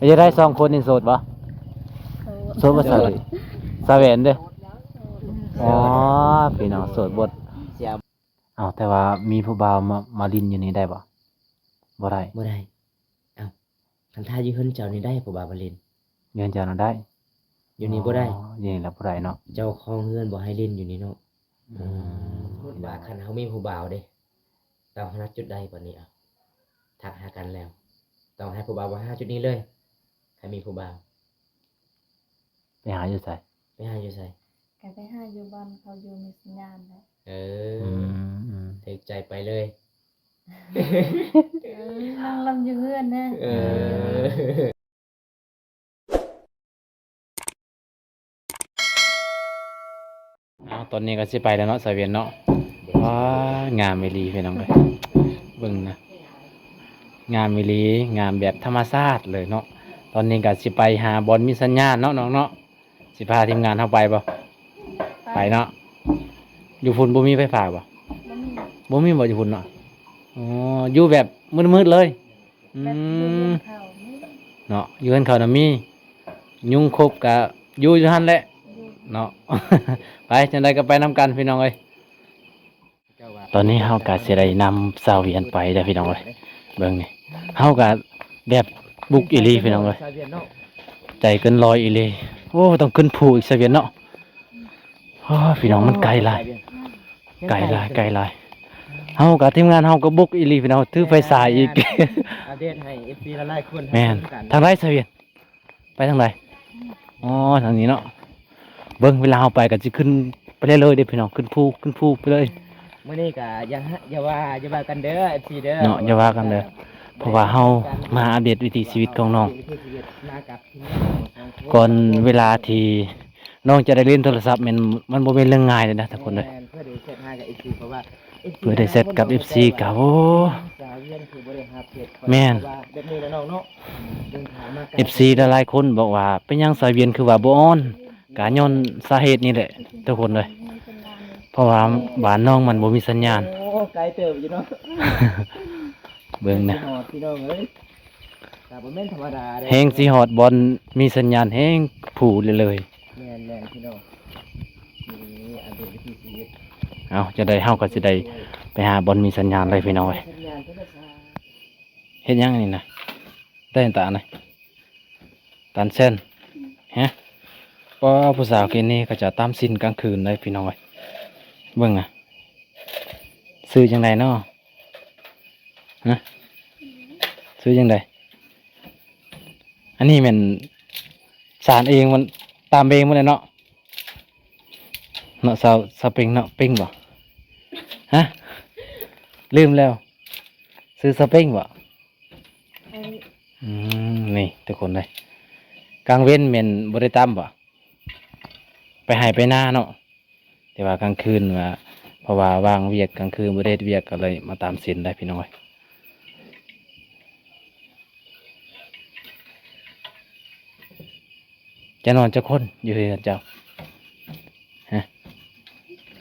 จะได้2คนนี่โสดบ่โสดบ่สาวสาวแหวนเด้ออ๋อพี่น้องโสดบดเสียอ้าวแต่ว่ามีผู้บ่าวมาลินอยู่นี่ได้บ่บ่ได้บ่ได้เอ้าคันท่าอยู่เพิ่นเจ้านี่ได้ผู้บ่าวบ่เล่นเงินเจ้าน่ะได้อยู่นี่บ่ได้อยู่นี่ล่ะบ่ได้เนาะเจ้าของเฮือนบ่ให้เล่นอยู่นี่เนาะอืม ว่าคันเฮามีผู้บ่าวเด้ต้องหาจุดใดกว่านี้อ่ะทักหากันแล้วต้องให้ผู้บ่าวว่าหาจุดนี้เลยใครมีผู้บ่าว ไปหาอยู่ไส ไปหาอยู่ไส ก็ไปหาอยู่บ้านเขาอยู่มีสัญญาณแล้ว เอ อื อ ม ถึกใจไปเลย นั่งลำอยู่เพื่อนนะ เออ เอาตอนนี้ก็สิไปแล้วเนาะสาวเวียนเนาะว้างามอีหลีพี่น้องเอ้ยเบิ่งนะงามอีหลีงามแบบธรรมชาติเลยเนาะตอนนี้ก็สิไปหาบอลมีสัญญาณเนาะน้องเนาะสิพาทีมงานเฮาไปบ่ไปเนาะอยู่พุ่นบ่มีไฟฟ้าบ่ บ่มี บ่มีบ่อยู่พุ่นเนาะอ๋ออยู่แบบมืดๆเลยอื แบบมอยู่บนเขานี่ เนาะอยู่กันเขาน่ะมียุงครบก็อยู่หั่นแหละ อยู่ เนาะ ไปจังไดก็ไปนำกันพี่น้องเอ้ยตอนนี้เฮาก็สิได้นำสาวเวียนไปเด้อพี่น้องเอ้ยเบิ่งนี่เฮาก็แบบบุกอีหลีพี่น้องเอ้ยใจเกินร้อยอีหลีโอ้ต้องขึ้นภูอีกสาวเวียนเนาะโอ้พี่น้องมันไกลหลายไกลหลายไกลหลายเฮากับทีมงานเฮาก็บุกอีหลีพี่น้องถือไฟฉายอีก อัปเดตให้ FC ละหลายคน แม่นทางไรสาวเวียนไปทางไหนอ๋อทางนี้เนาะเบิ่งเวลาเฮาไปก็สิขึ้นไปเรื่อยๆเด้อพี่น้องขึ้นภูไปเลย มื้อนี้ก็อย่าว่ากันเด้อ FC เด้อ เนาะอย่าว่ากันเด้อเพราะว่าเฮามาอัปเดตวิถีชีวิตของน้อง มากับทีมงานของ ก่อนเวลาที่น้องจะได้เล่นโทรศัพท์มันบ่เป็นเรื่องง่ายเลยนะทุกคนเลย แม่นเพื่อได้เซตหากับ FC เพราะว่า เพื่อได้เซตกับ FC กับโอ้ สาวเวียนคือบ่ได้รับเพจ แม่น ว่าแบบนี้แล้วน้องเนาะเดินทางมาไกล FC หลายๆคนบอกว่าเป็นหยังสายเวียนคือว่าบ่ออนกาย้อนสาเหตุนี่แหละทุกคนเลย มีสัญญาณเลย เพราะว่าบ้านน้องมันบ่มีสัญญาณ โอ้ไกลเติบอยู่เนาะ เบิ่งนะ ฮอดพี่น้องเอ้ยแต่บ่แม่นธรรมดาเด้ แฮงสิฮอดบอลมีสัญญาณแฮงผูเลย แม่นพี่น้องนี่อันเป็นวิธีชีวิต เอาจะได้เฮาก็สิได้ไปหาบอลมีสัญญาณเลยพี่น้องเอ้ย สัญญาณโทรศัพท์ เฮ็ดหยังนี่นะได้ตาไหนตันเส้นฮะก็ผู้สาวกินนี่ก็จะตามสินกลางคืนเลยพี่น้องเอ้ยเบิ่งอ่ะซื้อจังไดเนาะฮะซื้อจังไดอันนี้แม่นสารเองมันตามเองหมดเลยเนาะเนาะสาวเป็งเนาะเป็งบ่ฮะลืมแล้วซื้อสเเป็งบ่ ไอ้ นี่ทุกคนเลยกลางเว้นเมนบริตามบ่ไปให้ไปหน้าเนาะแต่ว่ากลางคืนว่าเพราะว่าว่างเวียกกลางคืนบริเวณเวียกก็เลยมาตามสินได้พี่น้อยจะนอนจะคนอยู่เฮือนเจ้าฮะ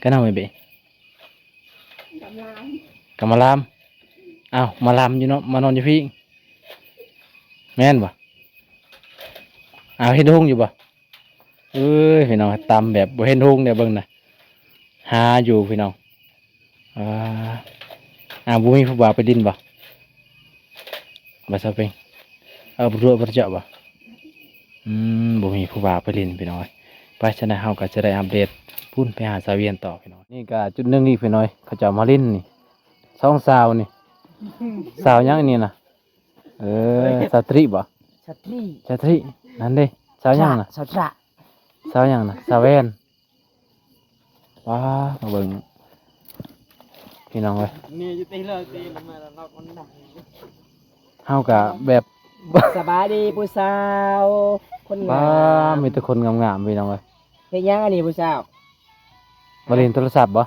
ก็นอนไม่เบะ กำลัง ก็มาลามอ้าวมาลามอยู่เนาะมานอนอยู่พี่แม่นบ่อ้าวเห็นทุ่งอยู่บ่เอ้ยพี่น้องตำแบบบ่เห็นทุ่งเนี่ยเบิ่งน่ะหาอยู่พี่น้องบ่มีผู้บ่าวไปดินบ่บ่ซะเป็นบ่รู้บ่เจาะบ่บ่มีผู้บ่าวไปดินพี่น้องไปฉะนั้นเฮาก็จะได้อัปเดตพุ่นไปหาสาวเวียนต่อพี่น้องนี่ก็จุดหนึงนี่พี่น้อยเขาเจ้ามาเล่นนี่สองสาวนี่สาวหยังอันนี้น่ะสาวตรีบ่ ชัตรี สาวตรีนั่นเด้สาวหยังน่ะ สาวตระ สาวหยังน่ะสาวแว่นว้ามาเบิ่งพี่น้องเว้ย นี่อยู่ตีเลยตีมาแล้วนอกมันหนัก เฮาก็แบบ สบายดีผู้สาวคน ว้าง าม มีแต่คนงามๆพี่น้องเว้ย เฮ็ดยังอันนี้ผู้สาว มาเล่นโทรศัพท์บ่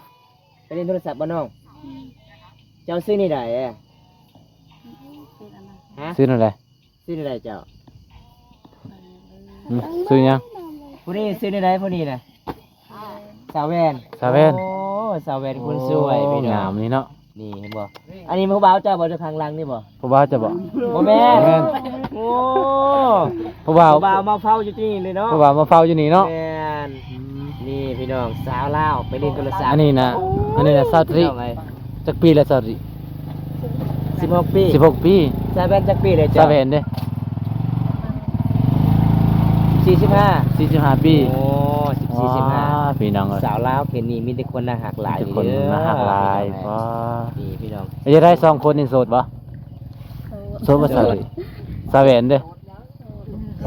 ไปเล่นโทรศัพท์บ่น้องเจ้าซื้อนี่ได้อะ คืออันนั้น ฮะ ซื้อนั่นแหละ ซื้อนี่ได้เจ้า ซื้อหยัง ผู้นี้ซื้อนี่ได้ผู้นี้น่ะสาวแวน สาวแว่น โอ้สาวแวนคนสวยพี่น้อง งามนี่เนาะ นี่เห็นบ่อันนี้ผู้บ่าวเจ้าบ่เจ้าข้างหลังนี่บ่ ผู้บ่าวจะบ่ บ่แม่ แม่น โอ้ ผู้บ่าว ผู้บ่าวมาเฝ้าอยู่ที่นี่เลยเนาะ ผู้บ่าวมาเฝ้าอยู่นี่เนาะ แม่นนี่พี่น้องสาวลาวไปเล่นโทรศัพท์ อันนี้นะซาตริจักปีแล้วซาตริ 16 ปี 16 ปี ซาเวนจักปีเลย ซา จ้ะ เวนเด้ 45 45 ปี โอ้14 พี่น้องเอ้ย 15สาวลาวเห็นนี่มีแต่คนน่าหักหลาย ทุกคนน่าฮักหลายบ่ นี่พี่น้อง จะได้2คนนี่โสดบ่โสดบ่ซาตริซาเวนเด้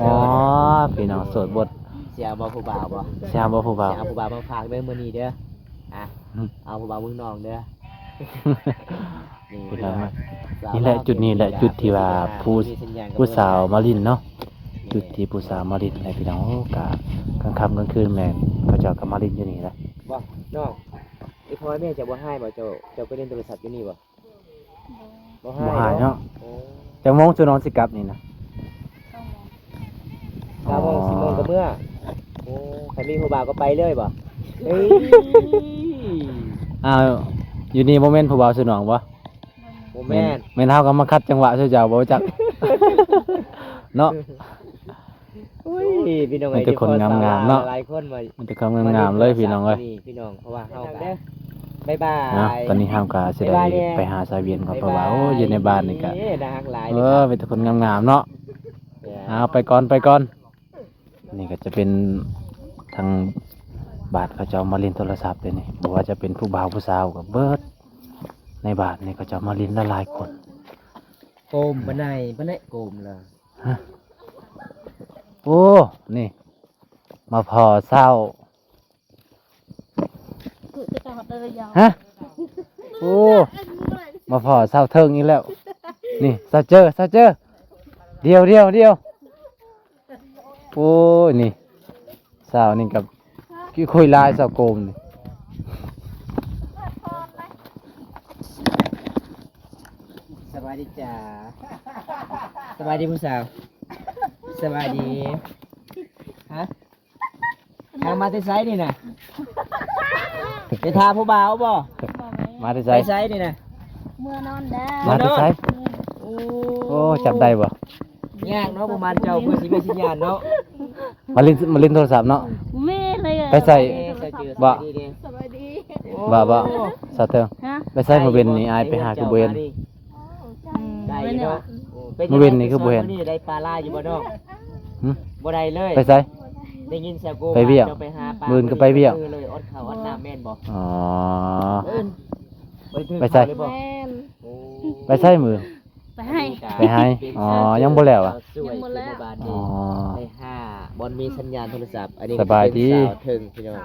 อ๋อพี่น้องโสดบด เสียบ่ผู้บ่าวบ่ เสียบ่ผู้บ่าว เสียเอาผู้บ่าวมาฝากเด้อมื้อนี้เด้ออ่ะเอาผู้บ่าวเมืองนอกเด้อ ผู้ชายมานี่แหละจุดนี้แหละจุดที่ว่าผู้สาวมาลินเนาะจุดที่ผู้สาวมาลินในพี่น้องโอ้กะกลางค่ำกลางคืนแม่นเขาเจ้าก็มาลินอยู่นี่แหละ บ่น้องอีพ่อแม่จะบ่ให้บ่เจ้าไปเล่นโทรศัพท์อยู่นี่บ่บ่ให้ บ่หายเนาะ โอ้ จังโมงสุน้องสิกลับนี่นะ เข้ามา 9 โมง10 โมงก็เมื่อโอ้ถ้ามีผู้บ่าวก็ไปเลยบ่เอ้ย อ้าวอยู่นี่บ่แม่นผู้บ่าวสุน้องบ่ บ่แม่น แม่นเฮาก็มาคัดจังหวะซื่อเจ้าบ่รู้จัก เนาะ อุ้ยพี่น้อง มีแต่คนงามๆเนาะ หลายคนมา มันจะคำงามๆเลยพี่น้องเอ้ย นี่พี่น้องเพราะว่าเฮาก็บ๊ายบาย เนาะตอนนี้เฮาก็สิได้ไปหาสาวเวียนก่อนเพราะว่าโอ้อยู่ในบ้านนี่ก็ น่ารักหลาย มีแต่คนงามๆเนาะ เอาไปก่อนนี่ก็จะเป็นทางบาทเขาจะเอามาเล่นโทรศัพท์เลยนี่บอกว่าจะเป็นผู้บ่าวผู้สาวกับเบิร์ดในบาทนี่ก็จะเอามาเล่นละหลายคน โกมบันไดโกมล่ะ โอ้นี่ มาพอเศร้า คือจะมาเดินยาว ฮะโอ้มาพอเศร้าเทิงอีกแล้ว นี่ซาเจอเดียวโอ้ยนี่สาวนี่กับกี่คุยลายสาวโกมนี่ สบายดีจ้าสบายดีผู้สาวสบายดีฮะทางมาที่ไซส์นี่นะไปทาผู้บ่าวบ่ บอกไหม มาที่ ไป ไซ ไซส์นี่นะ เมื่อนอนได้ มาที่ไซ โอ้ โอ้จับได้บ่ ยากเนาะประมาณเจ้าเพื่อสิมีสัญญาณเนาะ มาเล่นโทรศัพท์เนาะ แม่เลยอะ ไปใส่ บ่ สวัสดี บ่สาวเทิง ฮะ ไปใส่มาเวนนี่อายไปหาคือบ่เห็น ได้ ไม่ เนาะ มื้อเว้นนี่คือบ่เห็น นี่ได้ปลาล่าอยู่บ่เนาะ หึ บ่ได้เลย ไปใส่ ได้ยินเสียงโก ไปเบี้ยว จ้าไปหาปลา มื้ออื่นก็ไปเบี้ยว เลยอดข้าวอดน้ำแม่นบ่ อ๋อ เอิ้นถึง ไปใส่ ข้าวเลยบ่ แม่น โอ้ ไปใส่มือ ไปให้ ไปให้อ๋อยังบ่แล้วอะ ยังบ่แล้ว อ๋อ ได้5บอลมีสัญญาณโทรศัพท์อันนี้ สบายดี เป็นสาวถึงพี่น้อง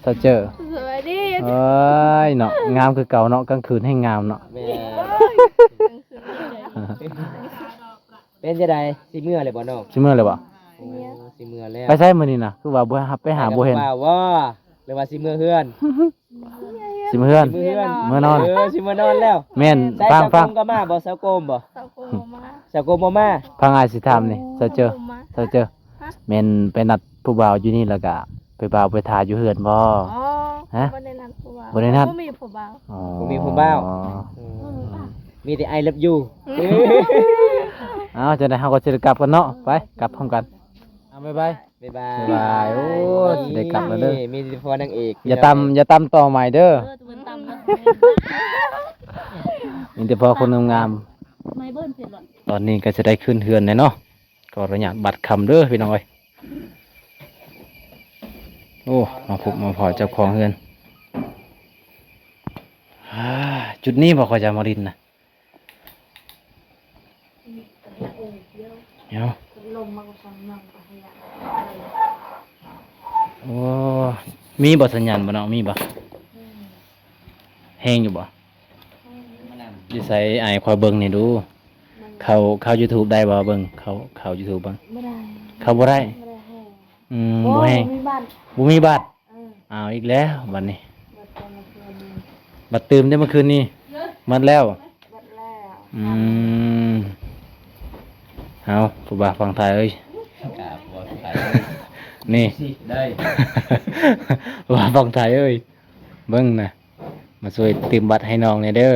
ซาเจอ สวัสดี เอ้ยเนาะงามคือเก่าเนาะกลางคืนให้งามเนาะ แม่เป็นจะได้สิเมื่อเลยบ่น้อง สิมื้อเลยบ่ โอ้สิเมื่อแล้ว ไปใส่มื้อนี้น่ะคือว่าบ่ไปหาบ่เห็น ว่าว่าหรือว่าสิเมื่อเฮือน สิมื้อเฮือน สิเมื่อเฮือน เมื่อนอน สิเมื่อนอนแล้ว แม่น ใส่ ฟัง สาวโกมก็มาบ่สาวโกมบ่ สาวโกมา สาวโกมบ่มา ฟังอายสิถามนี่ซาเจอ มา แม่นไปนัดผู้บ่าวอยู่นี่แล้วก็ไปบ่าวไปทาอยู่เฮือนบ่ อ๋อ ฮะ บ่ได้นัดผู้บ่าว บ่ได้นัด บ่มีผู้บ่าว อ๋อ บ่มีผู้บ่าวมีแต่ I love you เอาจะได้เฮาก็สิได้กลับกันเนาะไปกลับพร้อมกันเอาบ๊ายบาย บ๊ายบาย บ๊ายบายโอ้สิได้กลับแล้วเด้อ มีแต่พอนางเอก อย่าตำต่อใหม่เด้อ จะเป็นตำนะ มีแต่พอคนงาม ไม่เบิ้ลเสร็จหรอก ๆตอนนี้ก็จะได้ขึ้นเฮือนเลยเนาะก็ระยะบัตรคำเด้อพี่น้องเอ้ยโอ้มาพบมาพอเจ้าของเฮือนจุดนี้บอกว่าจะมารินนะเดี๋ยว ลมมาฟังน้ำก็ให้ยา โอ้มีบ่สัญญาณบ่เนาะมีบ่แห้งอยู่บ่อยู่ใส่ไอ้คอยเบิ่งนี่ดู เข้า YouTube ได้บ่เบิ่งเข้า YouTube บ้าง ไม่ได้ เข้าบ่ได้ ไม่ได้ให้ บ่แห้ง มีบ้าน บ่มีบัตร เออ อ้าวอีกแล้วบัดนี้ บัดตอนคืนนี้ บัตรเติมได้เมื่อคืนนี้หมดแล้ว บัดแล้ว อืมเอาผู้บ่าวฟังไทยเอ้ย ครับบ่ไป นี่ ได้ ผู้บ่าวฟังไทยเอ้ยเบิ่งนะมาช่วยเติมบัตรให้น้องหน่อยเด้อ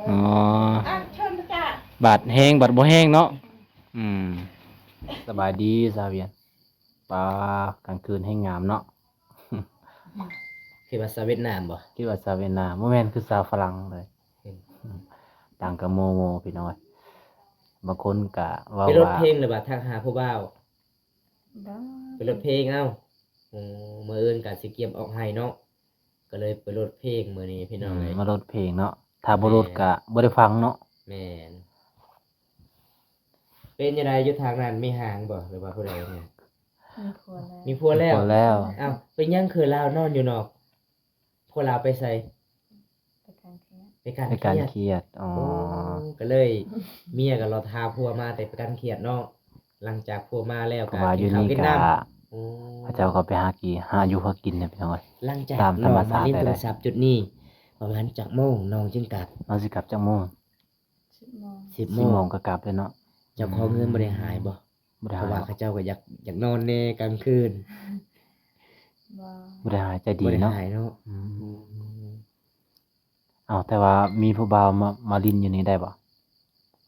อ๋อบัตรแห้งบัตรบ่แห้งเนาะอืม สบายดีซาเวียนปลากลางคืนให้งามเนาะ คือภาษาเวียดนามบ่ คิดว่าซาเวียนนาโมแม่นคือซาวฝรั่งเลยต่างกับโมโมพี่น้อยบางคนกะว่า เป็นรถ ว่า เพลงหรือว่าทักหาผู้บ่าว ได้ เป็นรถเพลงเอ้าโอ้มื้ออื่นก็สิเก็บออกให้เนาะก็เลยไปรถเพลงมื้อนี้พี่น้องเอ้ย มาลดเพลงเนาะถ้าบ่ลดกะบ่ได้ฟังเนาะ แม่นเป็นจังไดอยู่ทางนั้นมีหางบ่หรือว่าผู้ใดเนี่ย มีครัวแล้ว มีผัวแล้ว พอแล้ว อ้าวเป็นหยังคือลาวนอนอยู่นอกผัวลาวไปใส่ ไปการแค่ ไปการ ในการ เครียด เครียดอ๋อ โอ้ก็เลยเมียก็รอทาผัวมาแต่ไปการเครียดเนาะหลังจากผัวมาแล้ว เพ ก็ ราะว่าอ กิ ยู่ นข้าว นี่ กิน กะ น้ำโอ้ พระเจ้าก็ไปหาอยู่หากินเนี่ยพี่น้อย หลังจาก ตามธรรม น้อง ชาติ เล่น ได้ โทรศัพท์จุดนี้ประมาณจักโมงน้องจึงกลับ เราสิกลับจักโมง 10 โมง 10 โม 10 ง โมงก็กลับเลยเนาะ เจ้าของเงินบ่ได้หายบ่ บ่ได้ เพราะ หา ว่าย เขาเจ้าก็อยากนอนในกลางคืน บ่ บ่ได้หายใจดี บ่ได้ เนาะ หายเนาะ อืมอ้าวแต่ว่ามีผู้บ่าวมาลินอยู่นี่ได้บ่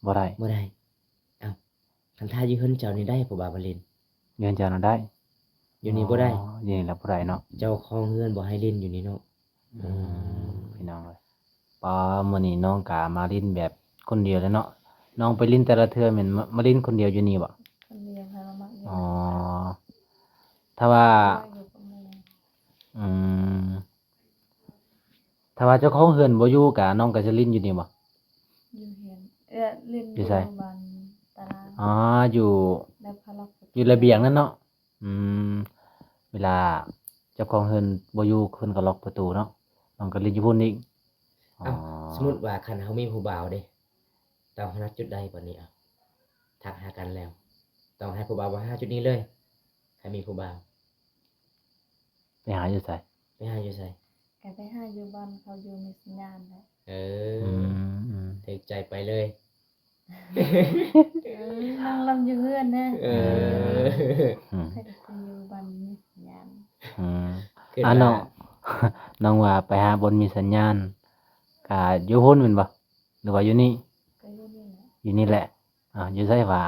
บ่ได้ บ่ได้เอ้าคันท่าอยู่เฮือนเจ้านี่ได้ผู้บ่าวมาเล่น เงินเจ้าน่ะได้ อยู่นี่บ่ได้ อยู่นี่แหละบ่ได้เนาะ เจ้าของเฮือนบ่ให้เล่นอยู่นี่เนาะ พี่น้องเลยปอมื้อนี้น้องกะมาลินแบบคนเดียวเลยเนาะน้องไปลินแต่ละเทื่อแม่นมาลินคนเดียวอยู่นี่บ่ คนเดียวให้มามักอยู่ อ๋อถ้าว่า อยู่กับแม่ อืมถ้าว่าเจ้าของเฮือนบ่อยู่กะน้องก็จะลินอยู่นี่บ่ อยู่เฮียนเล่น อยู่ไส บ้านตาราง อ๋ออยู่ แล้วพาล็อก อยู่ระเบียงนั่นเนาะอืมเวลาเจ้าของเฮือนบ่อยู่เพิ่นก็ล็อกประตูเนาะน้องก็ลินอยู่พุ่นอีกอ๋อ เอ้าสมมุติว่าคันเฮามีผู้บ่าวเด้ต้องหาจุดใดบ่นี้อ่ะทักหากันแล้ว ต้องให้ผู้บ่าวว่าหาจุดนี้เลยถ้ามีผู้บ่าว ไปหาอยู่ไส ไปหาอยู่ไส แกไปหาอยู่บ้านเขาอยู่มีสัญญาณแล้ว เอ อื อ มอืม ถึกใจไปเลย นั่งลำอยู่เฮือนนะ เออ อืม ให้ไปอยู่บ้านมีสัญญาณ อืม ขึ้น อ่ะ มา น้อง น้องว่าไปหาบนมีสัญญาณกะอยู่พุ่นแม่นบ่หรือว่าอยู่นี่ ก็อยู่นี่แหละ อยู่นี่แหละอยู่ไสว่า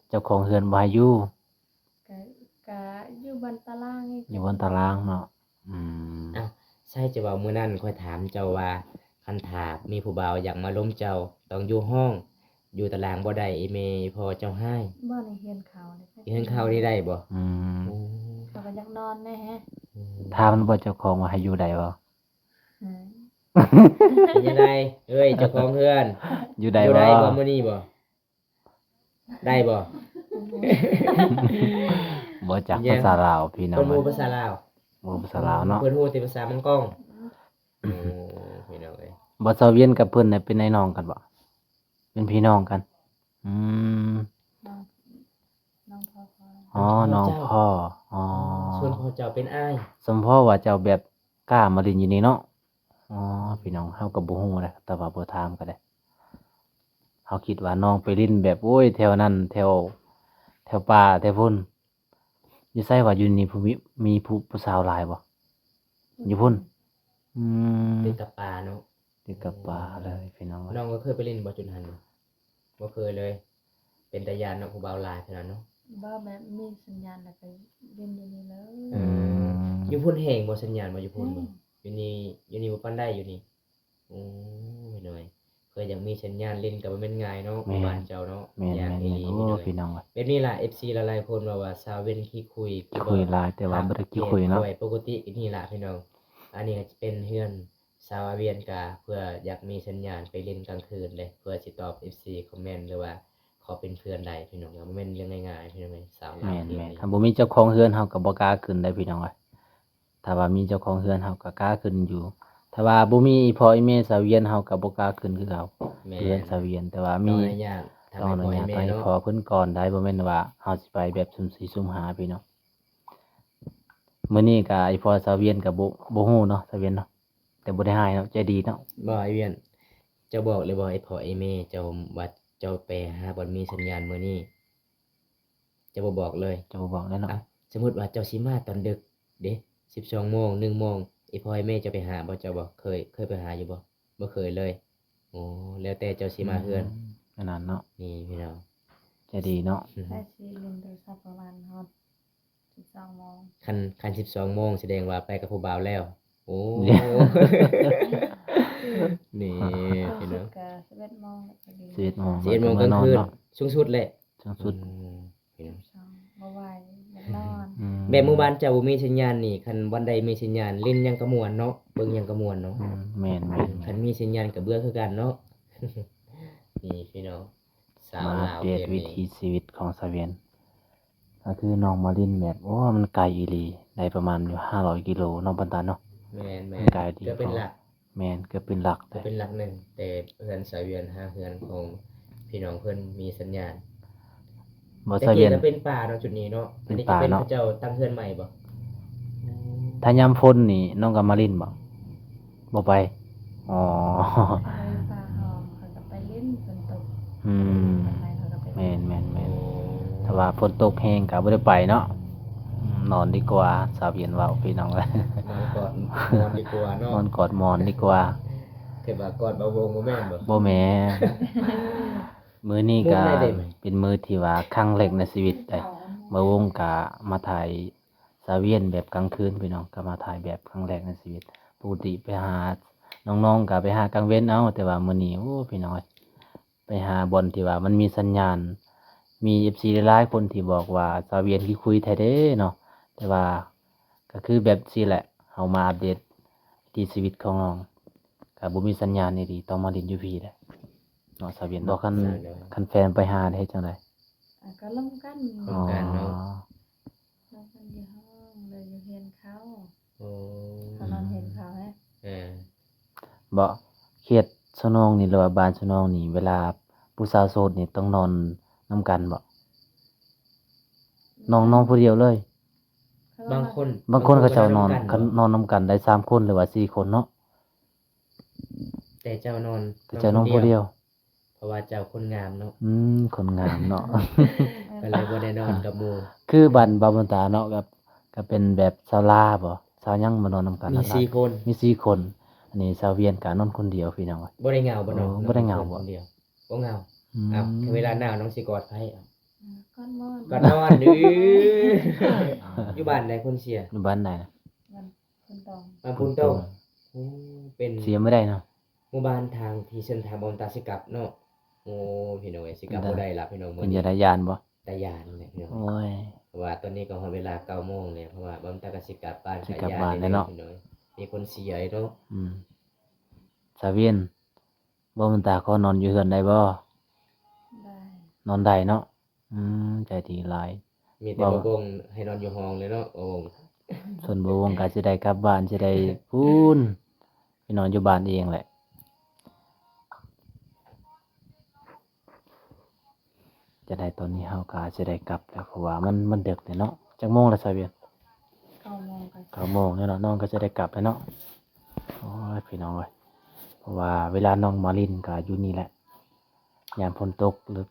เจ้าของเฮือนบ่ให้อยู่ ก็ก็อยู่บ้านตารางนี่ อยู่บนตารางเนาะอืม เอ้าใช่จะว่ามื้อนั้นค่อยถามเจ้าว่าคันถามีผู้บ่าวอยากมาล้มเจ้าต้องอยู่ห้อง อยู่ตารางบ่ได้อีเมพอเจ้าให้ บ้านในเฮียนเขาเลย อีเฮือนเข้านี่ได้บ่ อืม โอ้ เขาก็อยากนอนแน่ฮะ ถามว่าเจ้าของว่าให้อยู่ได้บ่ อืม เป็นจังไดเอ้ยเจ้าของเฮือน อยู่ได้ อยู่ บ่ ได้บ่มื้อนี้บ่ได้บ่ บ่จักภาษาลาวพี่น้อ เพิ่ ง นฮู้ภาษาลาว บ่ภาษาลาวเนาะ เพิ่นฮู้แต่ภาษามังกองโอ้พี่น้องเอ้ย บ่เซาเวียนกับเพิ่นน่ะเป็นไอ้น้องกันบ่เป็นพี่น้องกันอืม น้องน้องพ่อพ่อ อ๋อน้องพ่ออ๋อ ส่วนพ่อเจ้าเป็นอ้าย สมพ่อว่าเจ้าแบบกล้ามาเลินอยู่นี่เนาะอ๋อพี่น้องเฮาก็บ่ฮู้นะแต่ว่าบ่ถามก็ได้เฮาคิดว่าน้องไปเลินแบบโอ้ยแถวนั้นแถวป่าแถวพุ่นอยู่ไสว่าอยู่นี่มีผู้สาวหลายบ่อยู่พุ่นอืม ติดกับป่าเนาะ ติดกับป่าเลยพี่น้อง น้องก็เคยไปเล่นบ่จุดหันบ่บ่เคยเลย เป็นตาญาณเนาะผู้บ่าวหลายเท่านั้นเนาะ บ้าแบบมีสัญญาณแล้วก็เล่นอยู่นี่เลย อืม อยู่พุ่นแห่งบ่สัญญาณบ่อยู่พุ่นบ่อยู่นี่บ่ปานได้อยู่นี่โอ้พี่น้อยเคยอยากมีสัญญาณเล่นก็บ่แม่นง่ายเนาะบ้านเจ้าเนาะ แม่น อยาก ๆ อี ๆ หลี โอ้ พี่น้อย พี่น้องว่า แบบนี้ล่ะ FC หลายๆคนว่าซาเว้นขี้คุย คุยหลายแต่ว่าบ่ได้ขี้คุยเนาะ ปกตินี่ล่ะพี่น้อง อันนี้ก็จะเป็นเฮือนซาวาเวียนกาเพื่ออยากมีสัญญาณไปเล่นกลางคืนเลยเพื่อสิตอบ FC คอมเมนต์หรือว่าขอเป็นเพื่อนใดพี่น้องบ่แม่นเรื่องง่ายๆพี่น้องเอ้ยสาวลาว แม่น เดี๋ยว แม่น นี้ ถ้าบ่มีเจ้าของเฮือนเฮาก็บ่กล้าขึ้นได้พี่น้องเอ้ยถ้าว่ามีเจ้าของเฮือนเฮาก็กล้าขึ้นอยู่ ถ้าว่าบ่มีพ่ออีแม่สาวเวียนเฮาก็บ่กล้าขึ้นคือเขา แม่ เฮือนสาวเวียนแต่ว่า มี มี อนุญาตทำ ต้อง ให้ อนุ พ่อให้ ญาต แม่ ให้ เนาะ พ่อเพิ่นก่อนได้บ่แม่นว่าเฮาสิไปแบบสุ่มสี่สุ่มหาพี่น้องมื้อนี้ก็ไอ้พ่อสาวเวียนก็บ่ฮู้เนาะสาวเวียนเนาะแต่บ่ได้ให้เนาะใจดีเนาะ บ่ไอเวียนเจ้าบอกเลยบ่ไอ้พ่อไอ้แม่เจ้าว่าเจ้าไปหาบ่มีสัญญาณมื้อนี้เจ้าบ่บอกเลย จะบ่บอกแล้วเนาะ อ่ะสมมุติว่าเจ้าสิมาตอนดึกเด้12 โมง 1 โมงไอ้พ่อไอ้แม่เจ้าไปหาบ่เจ้าบ่เคยไปหาอยู่บ่บ่เคยเลยโอ้แล้วแต่เจ้าสิมาเฮือน ขนาดเนาะ นี่พี่น้อง ใจดีเนาะ ได้สิเล่นโทรศัพท์ 12 โมง คัน12โมงแสดงว่าไปกับผู้บ่าวแล้ว โอ้ นี่ สู พี่ งสุ น้อ ด ง ก็11 โมงแล้วก็ดี 11 โมง 11โมงกลางคืนสูงสุดเลย จังสุด พี่น้อง 12บ่ไหวอยากนอน แบบหมู่บ้านเจ้าบ่มีสัญญาณนี่คันวันใดมีสัญญาณเล่นหยังก็ม่วนเนาะเบิ่งหยังก็ม่วนเนาะ แม่น คันมีสัญญาณก็เบื่อคือกันเนาะ นี่พี่น้องสาว มาอั ลา ป ว เดต เกม วิ นี้ ถีชีวิตของสาเวียนก็คือน้องมาลินแบบโอ้มันไกลอีหลีได้ประมาณอยู่500 กิโลน้องปันตาเนาะ แม่น มันไกลดี ก็เป็นหลัก แม่นเกือบเป็นหลัก ก็เป็นหลักหนึ่งแต่เพื่อนสายเวียนหาเพื่อนของพี่น้องเพิ่นมีสัญญาณ บ่ แต่ สา กี้ เวียน ก็เป็นป่าเนาะจุดนี้เนาะ เป็ อัน น นี้ก็ ป่า เป็น เนาะ พระเจ้าตั้งเพื่อนใหม่บ่ ถ้ายามพ้นนี่น้องก็มาลินบ่ไปอ๋อ ไปปลาหอมเขาก็ไปเล่นฝนตก อืม ไปเขาก็ไป แม่นถ้าว่าฝนตกแห้งก็บ่ได้ไปเนาะนอนดีกว่าสาเวียนเว้าพี่น้องเอ้ย นอนกอดนอนดีกว่าเนาะ นอนกอดหมอนดีกว่า เกิดว่ากอดบ่วงบ่แม่นบ่ บ่แม่มื้อนี้ก็ มื้อไหนเด้ เป็นมื้อที่ว่าครั้งแรกในชีวิตได้มื้อวงก็มาถ่ายสาเวียนแบบกลางคืนพี่น้องก็มาถ่ายแบบครั้งแรกในชีวิตปกติไปหาน้องๆก็ไปหากลางเว้นเอาแต่ว่ามื้อนี้โอ้พี่น้อยไปหาบ่อนที่ว่ามันมีสัญญาณ มี FC หลายๆคนที่บอกว่าสาเวียนคือคุยแท้เด้เนาะแต่ว่าก็คือแบบซี่แหละเฮามาอัปเดตวิถีชีวิตของน้องก็บ่มีสัญญาณนี่ดีต้องมาเล่นอยู่พี่แหละเนาะสาเวียนบ่คันแฟนไปหาได้เฮ็ดจังได๋ ก็ล่มกัน ร่วมกันเนาะ ล่มกันอยู่ห้องเลยอยู่เห็นเขา โอ้ เขานอนเห็นเขาฮะ อ่า บ่เขตสนองนี่หรือว่าบ้านสนองนี่เวลาผู้สาวโสดนี่ต้องนอนนำกันบ่น้องผู้เดียวเลย บางคน บางคนก็เจ้านอน กั กันนอนนำกันได้3คนหรือว่า4คนเนาะ แต่เจ้านอน แต่เจ้านอนผู้เดียว เพราะว่าเจ้าคนงามเนาะ คนงามเนาะ ก็เลยบ่ได้นอนกับหมู่ คือบ้านบาวบนตาเนาะก็เป็นแบบชาวลาบ่ชาวหยังมานอนนำกัน มี นั่นล่ะ 4คน มี4คน อันนี้ชาวเวียนก็นอนคนเดียวพี่น้องเอ้ย บ่ได้เหงาบ่เนาะ บ่ได้เหงาบ่ คนเดียวบ่เหงา อืม อ้าวถึงเวลาหนาวน้องสิกอดไผเอา ก้อนมอน ก็นอนดื้ออยู่บ้านไหนคนเสีย อยู่บ้านไหนนะ มันคนตอง บ้านพุนโตโอ้เป็น เสียไม่ได้เนาะ หมู่บ้านทางที่เส้นทางบอมตาสิกลับเนาะโอ้พี่น้องเอ้ยสิกลับบ่ได้ละพี่น้องมื้ เป็ อน นี้ จักรยานบ่ ตายานเนี่ยพี่น้อง โอ้ย เพราะว่าตอนนี้ก็ฮอดเวลา9 โมงแล้วเพราะว่าบอมตาก็สิกลับบ้าน สิกลับบ้านแล้วเนาะ พี่น้องมีคนเสียเนาะ อืมชาวเวียนบาวบนตาขอนอนอยู่เฮือนได้บ่ ได้ นอนได้เนาะใจดีหลาย มีแต่บ่บงให้นอนอยู่ห้องเลยเนาะโอ้ ส่วนบ่วงก็สิได้กลับบ้านสิได้พูนไปนอนอยู่บ้านเองแหละ จะได้ตอนนี้เฮาก็สิได้กลับแล้วเพราะว่ามันดึกแล้วเนาะจักโมงแล้วชาวเวียน 9 โมงก็ 9 โมงแล้วเนาะน้องก็จะได้กลับแล้วเนาะโอ้ยพี่น้องเอ้ยเพราะว่าเวลาน้องมาลินก็อยู่นี่แหละยามฝนตกหรือ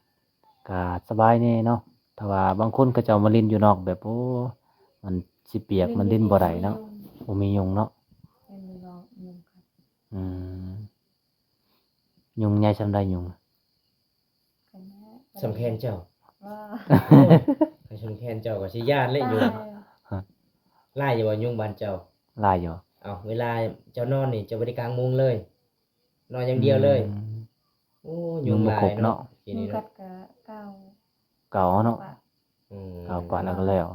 ก็สบายแน่เนาะแต่ว่าบางคนก็จะเอามาลินอยู่นอกแบบโอ้มันสิเปียกมันลินบ่ได้เนาะบ่มียุงเนาะ เป็นน้องยุงครับ อืมยุงใหญ่ซำใดยุง กันแม่ สำแคนเจ้า ว่า ให้สำแคนเจ้าก็สิย่านเลยอยู่ไล่อยู่ว่ายุงบ้านเจ้า หลายอยู่ เอาเวลาเจ้านอนนี่เจะบ่ได้กลางมุงเลย นอนอย่างเดียวเลย โอ้ ยุงบ่ หลา คร ย บเนาะ ที ยุง นี้ กั เนาะ ดก็เก้า เก่าเนาะ ว่า อืม เก่ากว่าแล้วก็แล้ว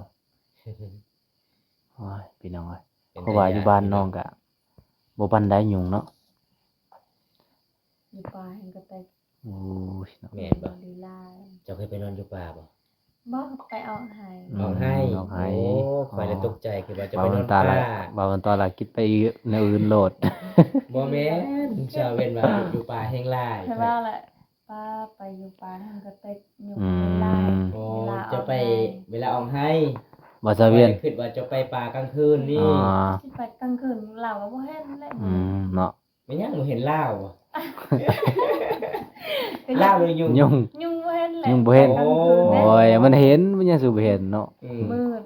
โอ้ยพี่น้องเอ้ยเพราะว่าอยู่บ้านน้องก็บ่ปานใดยุงเนาะ อยู่ป่าแห่งกระแตก โอ้ยเนาะ แม่นบ่ ลีลา เจ้าเคยไปนอนอยู่ป่าบ่ บ่ไปเอาให้ เอาให้ เอาให้ โอ้ข่อยเลยตกใจคือว่าจะ บ่า ไป วน อน ตา ป่า ละบ่าวตาละคิดไปแนวอื่นโลด บ่แม่นชาวเว้นว่าอยู่ป่าแห่งหลาย ใช่ว่าแหละป้าไปอยู่ป่าแห่งกระแตกอยู่ อื ลีลาม โอ้ เวลา จะไปเวลาออกให้ บ่ซาเวียน ข้อคิดว่าจะไปป่ากลางคืน อ๋ นี่ อ สิไปกลางคืนเราก็บ่เห็นแหละ เนาะ ไม่ยังบ่เห็นลาวบ่ ก็ ลาวเลยยุง ยุง ยุงบ่เห็นแหละ ยุงบ่เห็น กลางคืน โอ้ยมันเห็นมันยังสิบ่เห็นเนาะ อืม มืด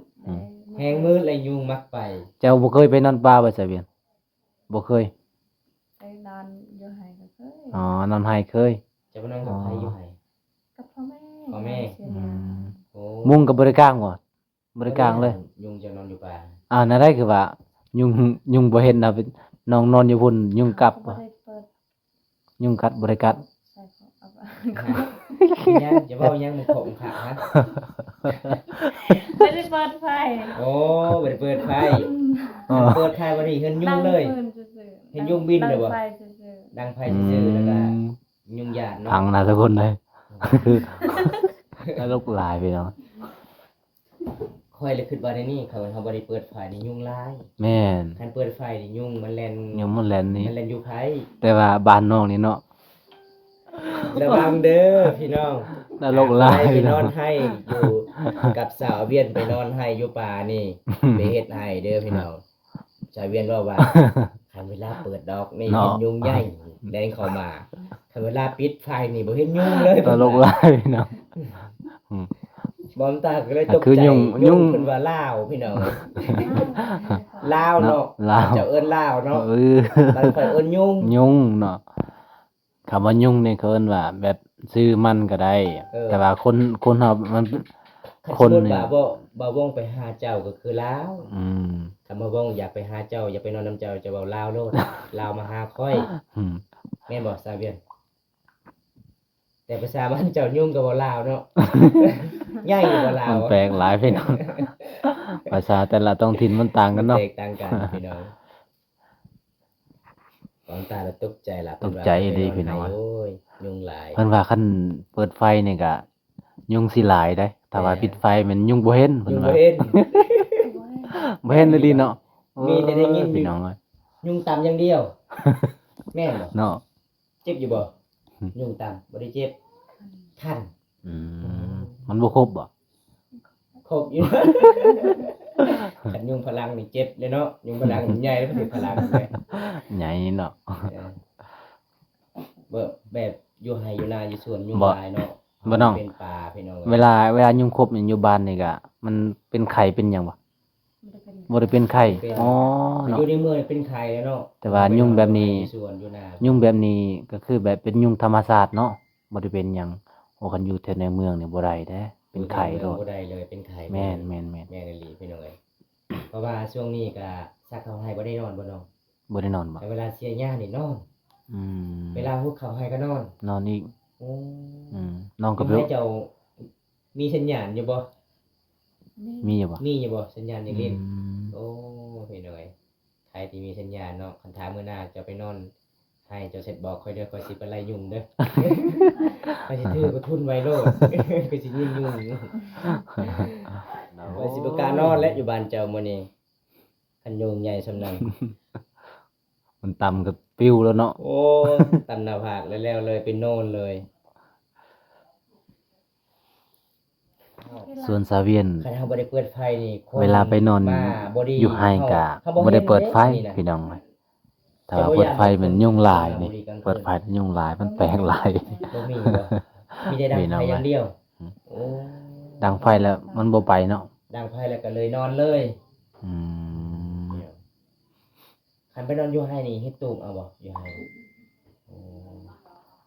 แหงมืดเลยยุงมักไป เจ้าบ่เคยไปนอนป่าบ่ซาเวียนบ่เคย ไปนอนอยู่ไห้ก็เคย อ๋อนอนไห้เคย จะไปนอนกับใครอยู่ไห้ กับพ่อแม่ พ่อแม่ เสีย อื ยาม โอ้ มุงก็บ่ได้กางบ่ บ่ได้กลางเลย ยุงจะนอนอยู่ป่า นั่นได้คือว่ายุงบ่เห็นนะเป็นน้องนอนอยู่พุ่นยุงกัด บ่ บ่ ได้เปิด ยุงกัดบ่ได้กัด ใส่ของเอาไป ยังจะเว้ายังมันของขาฮะ ไม่ได้เปิดไฟ โอ้บ่ได้เปิดไฟ เออ เปิดไฟบ่ได้เห็นยุงเลย ดังฟืนซื่อๆ เห็นยุงบินเลยบ่ ดังไฟซื่อ ดังไฟซื่อๆแล้วก็ยุงหยาด พัง เนาะ นะทุกคนเลยแล้วลูกหลายพี่น้อง ค่อยเลยคิดว่าในนี้เขาบ่ได้เปิดไฟนี่ยุงหลาย แม่น คันเปิดไฟนี่ยุงมันแล่น ยุงมันแล่นนี่ มันแล่นอยู่ไผ แต่ว่าบ้านน้องนี่เนาะ ระวังเด้อพี่น้อง แล้วลูกหลาย ไป พี่ น น้อ อง นให้อยู่กับสาวเวียนไปนอนให้อยู่ป่านี่ไปเฮ็ดให้เด้อพี่น้องสาวเวียนว่าคันเวลาเปิดดอกนี่ เนาะ เห็นยุงใหญ่แดงเข้ามาคันเวลาปิดไฟนี่บ่เห็นยุงเลย แล้วลูกหลายพี่น้อง บอมตาก็เลยตก คือ ใจ ยุง ยุงเพิ่นว่าลาวพี่น้องลาวเนาะ ลาว เจ้าเอิ้นลาวเนาะ เออ มันค่อยเอิ้นยุง ยุงเนาะคำว่ายุงนี่เขาเอิ้นว่าแบบชื่อมันก็ได้ แต่ว่าคนเฮามัน คัน คน สมมุติ นี่ ว่าบ่วงไปหาเจ้าก็คือลาว อืม คำว่าว่องอยากไปหาเจ้าอยากไปนอนน้ำเจ้าจะเว้าลาวโลด ลาวมาหาค่อย อืม แม่นบ่ซาเวียน แต่ภาษาบ้านเจ้ายุ่งกับบ่ลาวเนาะ ใหญ่กว่าลา มั วน แปลกหลายพี่น้อง ภาษาแต่ละท้องถิ่นมันต่างกันเนาะ แตกต่างกันพี่น้องตอนตาแล้วตกใจล่ะ ตกใจดีพี่น้อง โอ้ยยุงหลาย เพิ่นว่าคันเปิดไฟนี่ก็ยุงสิหลายได้ถ้าว่าปิดไฟมันยุงบ่เห็นเพิ่ ยุ น ง ว่า บ่เห็น บ่เห็นเลยดีเนาะ มีแต่ได้ยิน พี่น้องเอ้ย ยุงตำอย่างเดียว แม่นบ่ เนาะ เจ็บอยู่บ่ อืม ยุงตำบ่ได้เจ็บคัน อืมมันบ่ครบบ่ ครบอยู่ คันยุงพลังนี่เจ็บเลยเนาะยุงพลังมันใหญ่แล้วมันถึงพลังเลย ใหญ่เนาะ แบบอยู่ไห้อยู่นาอยู่สวนยุง บ่ ลายเนาะ บ่น้อง เป็นป่าพี่น้อง เวลายุงครบนี่อยู่บ้านนี่ก็มันเป็นไข่เป็นหยังบ่ บ่ได้เป็นบ่ได้เป็นไข่อ๋อ อ เนาะ ยู่ในเมืองเป็นไข่แล้วเนาะ แต่ว่ายุงแบบนี้ อยู่สวนอยู่นา ยุงแบบนี้ก็คือแบบเป็นยุงธรรมชาติเนาะบ่ได้เป็นหยังโอ้คันอยู่แถวในเมืองนี่บ่ได้เด้เป็นไข่โลด บ่ได้เลยเป็นไข่ แม่น แม่นอีหลีพี่น้องเอ้ยเพราะว่าช่วงนี้ก็ซักเขาให้บ่ได้นอนบ่น้อง บ่ได้นอนบ่ แต่เวลาเสียหญ้านี่นอน อืม เวลาฮุดเขาให้ก็นอน นอนอีก โอ้ น้องก็ ทำ บ่ ให้เจ้ามีสัญญาณอยู่บ่ มีอยู่บ่ มีอยู่บ่สัญญาณอย่าง อื นี้ ม โอ้พี่น้องเอ้ยใครที่มีสัญญาณเนาะคันถามมื้อหน้าจะไปนอนให้เจ้าเสร็จบอกค่อยเด้อค่อยสิไปไล่ยุงเด้อ ไปสิถือกระทุนไว้โลด ก็สิยิงยุงไปสิบ่กล้านอนและอยู่บ้านเจ้ามื้อนี้คันยุงใหญ่ซำนั้น มันต่ำก็ปิ้วแล้วเนาะ โอ้ตำหน้าผากแล้วเลยไปโน่นเลย ส่วนซาเวียน คันเฮาบ่ได้เปิดไฟนี่คน เวลาไปนอน มาบ่ดี อยู่ไห้กะ ขา บ่ได้เปิดไฟ ห็นนี่นะ พี่น้องถ้าว่าเปิดไฟมันยุ่งหลายนี่เปิดไฟมันยุ่งหลายมันแปลกหลาย บ่มีบ่มีแต่ดัง มีเนาะ ไฟอย่างเดียว อืม โอ้ ดังไฟแล้วมันบ่ไปเนาะ ดังไฟแล้วก็เลยนอนเลย อืม คันไปนอนอยู่ไห้นี่เฮ็ดตูบเอาบ่อยู่ไห้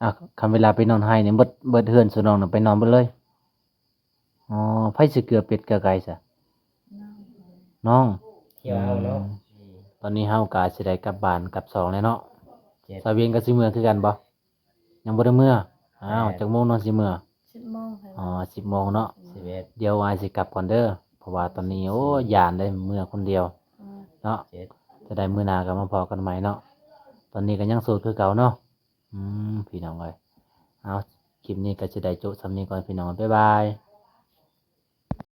โอ้ คันเวลาไปนอนให้นี่เบิดเฮือนสุน้องน่ะไปนอนเบิดเลยอ๋อไผสิเกลือเป็ดเกลือไก่ซะน้อง เที่ยวเอาเนาะ ตอนนี้เฮาก็สิได้กลับบ้านกลับสองแล้วเนาะ เจ็ด ซาเวียนก็สิเมื่อคือกันบ่ยังบ่ได้เมื่ออ้าว แม่น จักโมงนอนสิเมื่อ 10:00น อ๋อ10 โมงเนาะ 11 เดี๋ยวอายสิกลับก่อนเด้อเพราะว่าตอนนี้โอ้ยานได้เมื่อคนเดียวเนาะ เจ็ด จะได้มื้อหน้าก็มาพอกันใหม่เนาะตอนนี้ก็ยังโสดคือเก่าเนาะพี่น้องเอ้ยเอาคลิปนี้ก็สิได้จบสำนี้ก่อนพี่น้องบ๊ายบาย